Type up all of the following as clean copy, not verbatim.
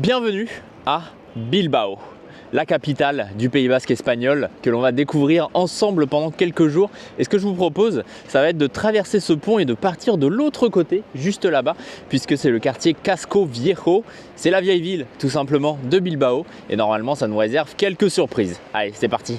Bienvenue à Bilbao, la capitale du Pays Basque espagnol que l'on va découvrir ensemble pendant quelques jours. Et ce que je vous propose, ça va être de traverser ce pont et de partir de l'autre côté, juste là-bas, puisque c'est le quartier Casco Viejo. C'est la vieille ville, tout simplement, de Bilbao. Et normalement, ça nous réserve quelques surprises. Allez, c'est parti!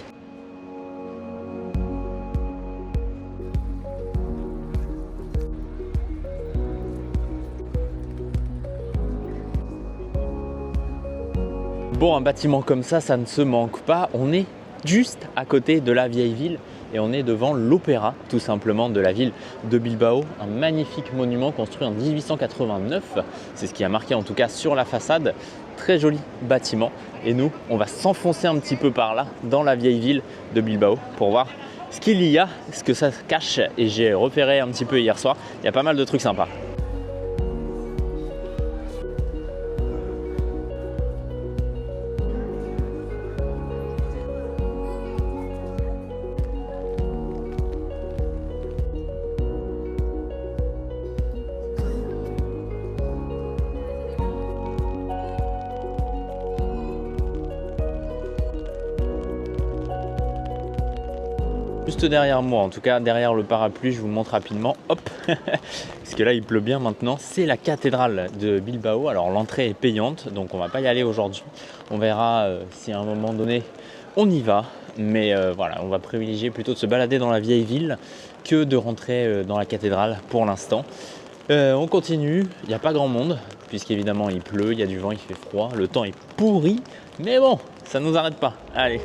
Bon, un bâtiment comme ça ne se manque pas. On est juste à côté de la vieille ville et on est devant l'opéra, tout simplement, de la ville de Bilbao. Un magnifique monument construit en 1889. C'est ce qui a marqué en tout cas sur la façade. Très joli bâtiment. Et nous, on va s'enfoncer un petit peu par là, dans la vieille ville de Bilbao, pour voir ce qu'il y a, ce que ça cache. Et j'ai repéré un petit peu hier soir. Il y a pas mal de trucs sympas. Juste derrière moi, en tout cas derrière le parapluie, je vous montre rapidement, hop, parce que là il pleut bien maintenant, c'est la cathédrale de Bilbao. Alors l'entrée est payante, donc on va pas y aller aujourd'hui. On verra si à un moment donné on y va, mais voilà, on va privilégier plutôt de se balader dans la vieille ville que de rentrer dans la cathédrale pour l'instant. On continue, il n'y a pas grand monde, puisqu'évidemment il pleut, il y a du vent, il fait froid, le temps est pourri, mais bon, ça ne nous arrête pas, allez.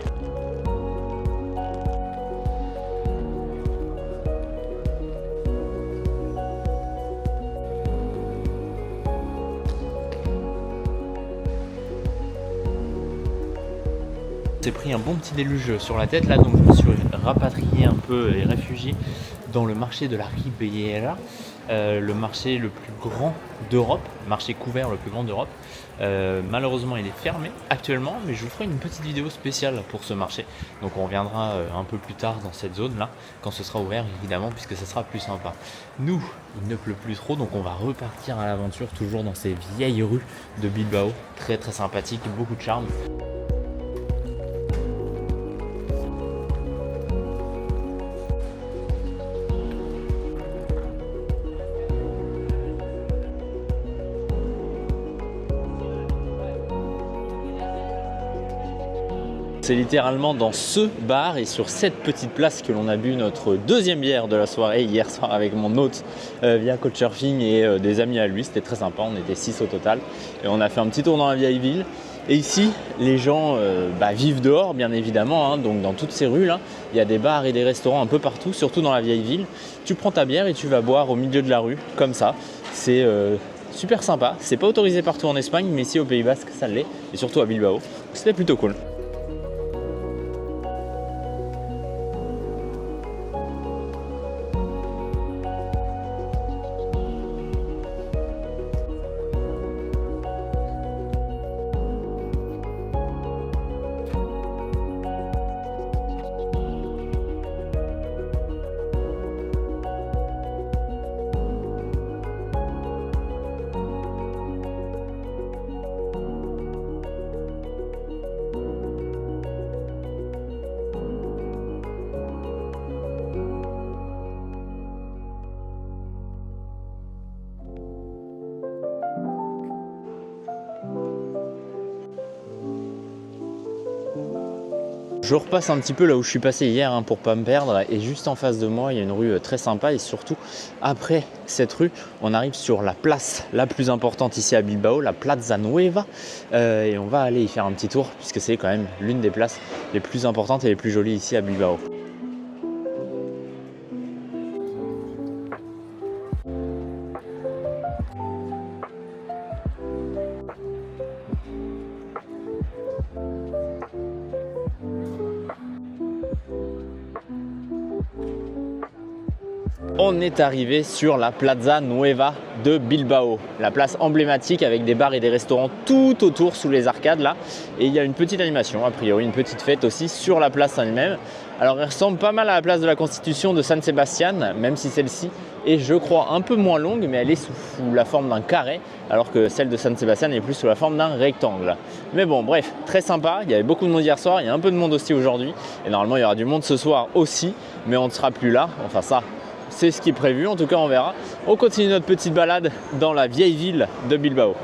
J'ai pris un bon petit déluge sur la tête là, donc je me suis rapatrié un peu et réfugié dans le marché de la Ribera, le marché le plus grand d'Europe, marché couvert le plus grand d'Europe. Malheureusement il est fermé actuellement, mais je vous ferai une petite vidéo spéciale pour ce marché. Donc on reviendra un peu plus tard dans cette zone là, quand ce sera ouvert évidemment, puisque ça sera plus sympa. Nous, il ne pleut plus trop, donc on va repartir à l'aventure toujours dans ces vieilles rues de Bilbao, très très sympathique, beaucoup de charme. C'est littéralement dans ce bar et sur cette petite place que l'on a bu notre deuxième bière de la soirée hier soir avec mon hôte via Couchsurfing et des amis à lui. C'était très sympa, on était 6 au total et on a fait un petit tour dans la vieille ville. Et ici, les gens vivent dehors bien évidemment, hein, donc dans toutes ces rues là, il y a des bars et des restaurants un peu partout, surtout dans la vieille ville. Tu prends ta bière et tu vas boire au milieu de la rue, comme ça. C'est super sympa, c'est pas autorisé partout en Espagne, mais ici au Pays Basque ça l'est, et surtout à Bilbao. C'était plutôt cool. Je repasse un petit peu là où je suis passé hier pour pas me perdre, et juste en face de moi il y a une rue très sympa, et surtout après cette rue on arrive sur la place la plus importante ici à Bilbao, la Plaza Nueva, et on va aller y faire un petit tour puisque c'est quand même l'une des places les plus importantes et les plus jolies ici à Bilbao. On est arrivé sur la Plaza Nueva de Bilbao, la place emblématique avec des bars et des restaurants tout autour sous les arcades là. Et il y a une petite animation, a priori une petite fête aussi sur la place elle-même. Alors elle ressemble pas mal à la place de la Constitution de San Sebastián, même si celle-ci est je crois un peu moins longue, mais elle est sous la forme d'un carré, alors que celle de San Sebastián est plus sous la forme d'un rectangle. Mais bon, bref, très sympa, il y avait beaucoup de monde hier soir, il y a un peu de monde aussi aujourd'hui, et normalement il y aura du monde ce soir aussi, mais on ne sera plus là, enfin ça, c'est ce qui est prévu, en tout cas on verra. On continue notre petite balade dans la vieille ville de Bilbao.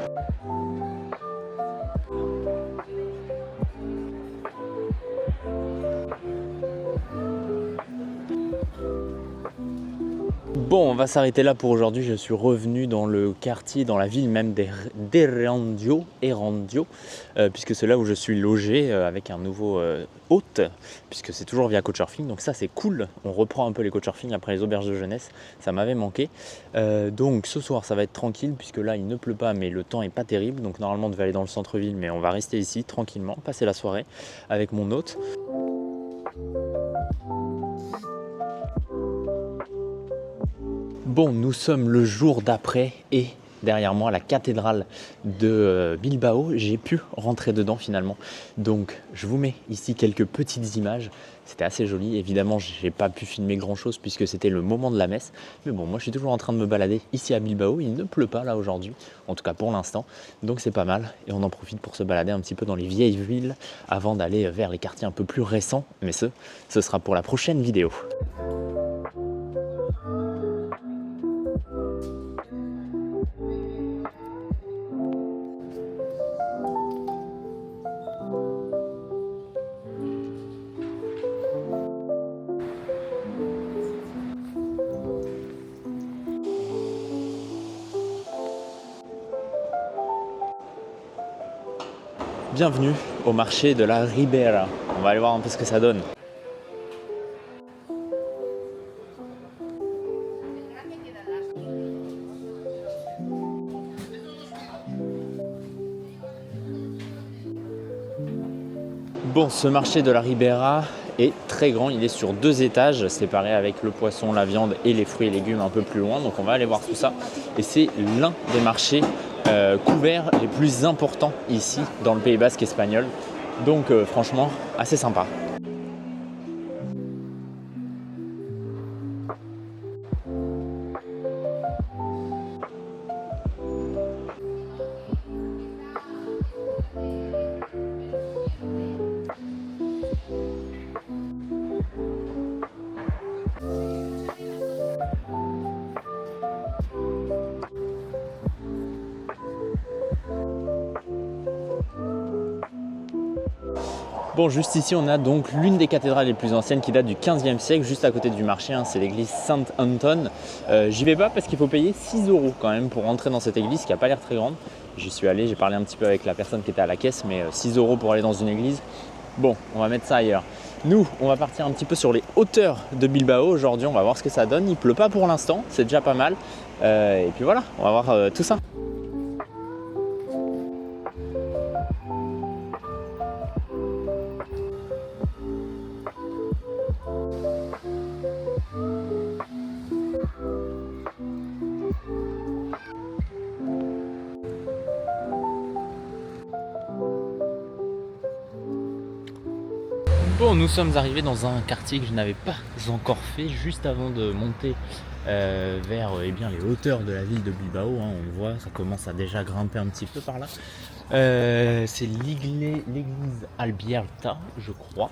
Bon, on va s'arrêter là pour aujourd'hui. Je suis revenu dans le quartier, dans la ville même d'Erandio, puisque c'est là où je suis logé avec un nouveau hôte, puisque c'est toujours via Couchsurfing. Donc ça, c'est cool. On reprend un peu les Couchsurfing après les auberges de jeunesse. Ça m'avait manqué. Donc ce soir, ça va être tranquille, puisque là, il ne pleut pas, mais le temps est pas terrible. Donc normalement, on devait aller dans le centre-ville, mais on va rester ici tranquillement, passer la soirée avec mon hôte. Bon, nous sommes le jour d'après et derrière moi la cathédrale de Bilbao. J'ai pu rentrer dedans finalement. Donc je vous mets ici quelques petites images. C'était assez joli. Évidemment, j'ai pas pu filmer grand chose puisque c'était le moment de la messe. Mais bon, moi je suis toujours en train de me balader ici à Bilbao. Il ne pleut pas là aujourd'hui, en tout cas pour l'instant. Donc c'est pas mal. Et on en profite pour se balader un petit peu dans les vieilles villes avant d'aller vers les quartiers un peu plus récents. Mais ce sera pour la prochaine vidéo. Bienvenue au marché de la Ribera. On va aller voir un peu ce que ça donne. Bon, ce marché de la Ribera est très grand, il est sur 2 étages, séparé avec le poisson, la viande et les fruits et légumes un peu plus loin. Donc on va aller voir tout ça. Et c'est l'un des marchés couverts les plus importants ici dans le Pays Basque espagnol. Donc franchement, assez sympa. Bon, juste ici, on a donc l'une des cathédrales les plus anciennes qui date du 15e siècle, juste à côté du marché, c'est l'église Saint-Anton. J'y vais pas parce qu'il faut payer 6 € quand même pour rentrer dans cette église qui n'a pas l'air très grande. J'y suis allé, j'ai parlé un petit peu avec la personne qui était à la caisse, mais 6 € pour aller dans une église, bon, on va mettre ça ailleurs. Nous, on va partir un petit peu sur les hauteurs de Bilbao aujourd'hui, on va voir ce que ça donne. Il pleut pas pour l'instant, c'est déjà pas mal. Et puis voilà, on va voir tout ça. Bon, nous sommes arrivés dans un quartier que je n'avais pas encore fait juste avant de monter vers eh bien, les hauteurs de la ville de Bilbao. On le voit, ça commence à déjà grimper un petit peu par là. C'est l'église Alberta, je crois.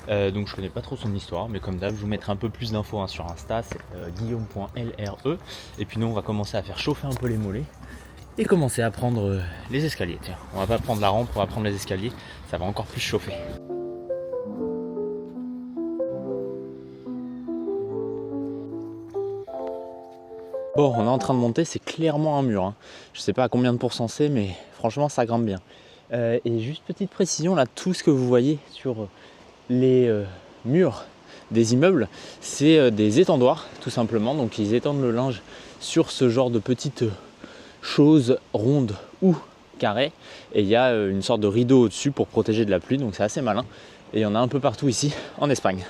Donc je connais pas trop son histoire, mais comme d'hab, je vous mettrai un peu plus d'infos sur Insta, c'est guillaume.lre. Et puis nous, on va commencer à faire chauffer un peu les mollets et commencer à prendre les escaliers. Tiens, on va pas prendre la rampe, on va prendre les escaliers, ça va encore plus chauffer. Bon, on est en train de monter, c'est clairement un mur. Hein. Je sais pas à combien de pourcents c'est, mais franchement, ça grimpe bien. Et juste petite précision, là, tout ce que vous voyez sur les murs des immeubles, c'est des étendoirs, tout simplement. Donc, ils étendent le linge sur ce genre de petites choses rondes ou carrées. Et il y a une sorte de rideau au-dessus pour protéger de la pluie, donc c'est assez malin. Et il y en a un peu partout ici, en Espagne.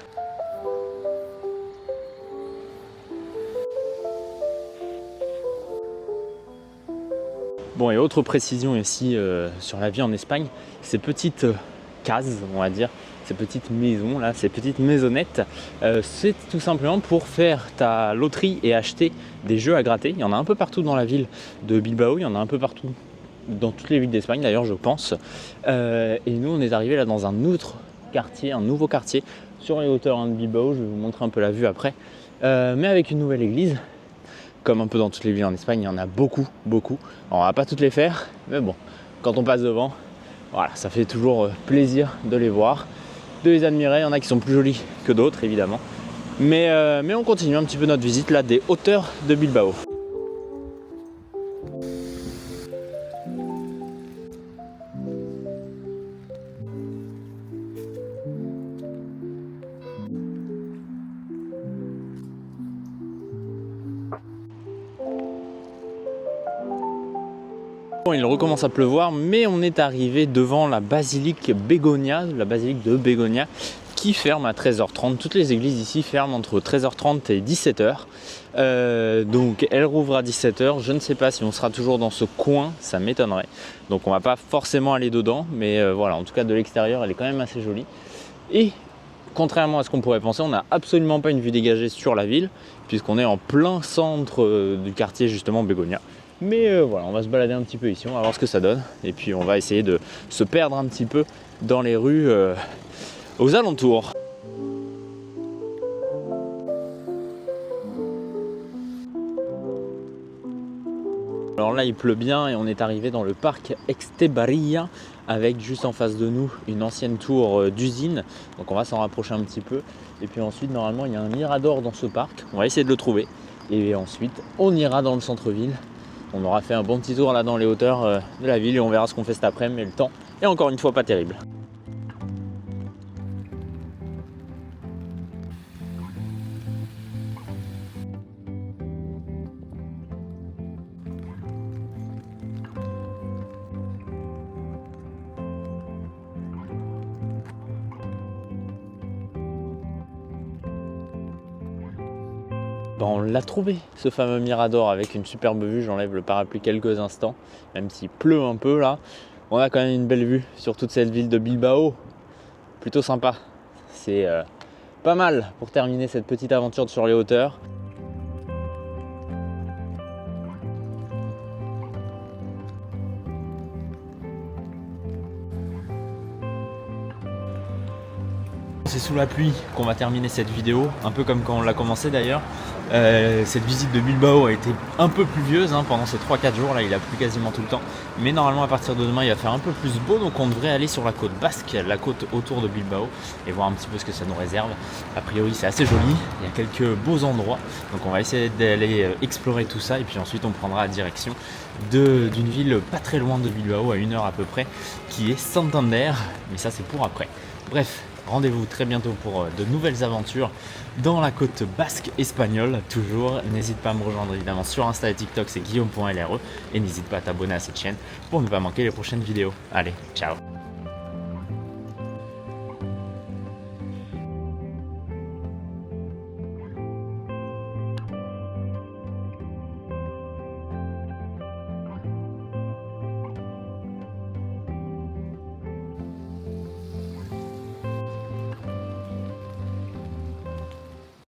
Bon, et autre précision ici sur la vie en Espagne, ces petites cases, on va dire, ces petites maisons là, ces petites maisonnettes, c'est tout simplement pour faire ta loterie et acheter des jeux à gratter. Il y en a un peu partout dans la ville de Bilbao, il y en a un peu partout dans toutes les villes d'Espagne d'ailleurs, je pense. Et nous on est arrivé là dans un autre quartier, un nouveau quartier sur les hauteurs de Bilbao. Je vais vous montrer un peu la vue après, mais avec une nouvelle église. Comme un peu dans toutes les villes en Espagne, il y en a beaucoup. Alors, on va pas toutes les faire, mais bon, quand on passe devant, voilà, ça fait toujours plaisir de les voir, de les admirer. Il y en a qui sont plus jolis que d'autres, évidemment. Mais on continue un petit peu notre visite là des hauteurs de Bilbao. Bon, il recommence à pleuvoir, mais on est arrivé devant la basilique Begoña, la basilique de Begoña, qui ferme à 13h30. Toutes les églises ici ferment entre 13h30 et 17h. Donc elle rouvre à 17h. Je ne sais pas si on sera toujours dans ce coin, ça m'étonnerait. Donc on va pas forcément aller dedans, mais voilà, en tout cas de l'extérieur, elle est quand même assez jolie. Et contrairement à ce qu'on pourrait penser, on n'a absolument pas une vue dégagée sur la ville, puisqu'on est en plein centre du quartier justement Begoña. Mais voilà, on va se balader un petit peu ici, on va voir ce que ça donne. Et puis on va essayer de se perdre un petit peu dans les rues aux alentours. Alors là il pleut bien et on est arrivé dans le parc Estebarria avec juste en face de nous une ancienne tour d'usine. Donc on va s'en rapprocher un petit peu. Et puis ensuite normalement il y a un mirador dans ce parc. On va essayer de le trouver. Et ensuite on ira dans le centre-ville. On aura fait un bon petit tour là dans les hauteurs de la ville et on verra ce qu'on fait cet après-midi, mais le temps est encore une fois pas terrible. On l'a trouvé, ce fameux mirador avec une superbe vue. J'enlève le parapluie quelques instants, même s'il pleut un peu là. On a quand même une belle vue sur toute cette ville de Bilbao. Plutôt sympa. C'est pas mal pour terminer cette petite aventure sur les hauteurs. C'est sous la pluie qu'on va terminer cette vidéo, un peu comme quand on l'a commencé d'ailleurs. Cette visite de Bilbao a été un peu pluvieuse pendant ces 3-4 jours, là il a plu quasiment tout le temps. Mais normalement à partir de demain il va faire un peu plus beau, donc on devrait aller sur la côte basque, la côte autour de Bilbao, et voir un petit peu ce que ça nous réserve. A priori c'est assez joli, il y a quelques beaux endroits, donc on va essayer d'aller explorer tout ça, et puis ensuite on prendra la direction d'une ville pas très loin de Bilbao, à 1 heure à peu près, qui est Santander, mais ça c'est pour après. Bref. Rendez-vous très bientôt pour de nouvelles aventures dans la côte basque espagnole, toujours. N'hésite pas à me rejoindre évidemment sur Insta et TikTok, c'est guillaume.lre. Et n'hésite pas à t'abonner à cette chaîne pour ne pas manquer les prochaines vidéos. Allez, ciao!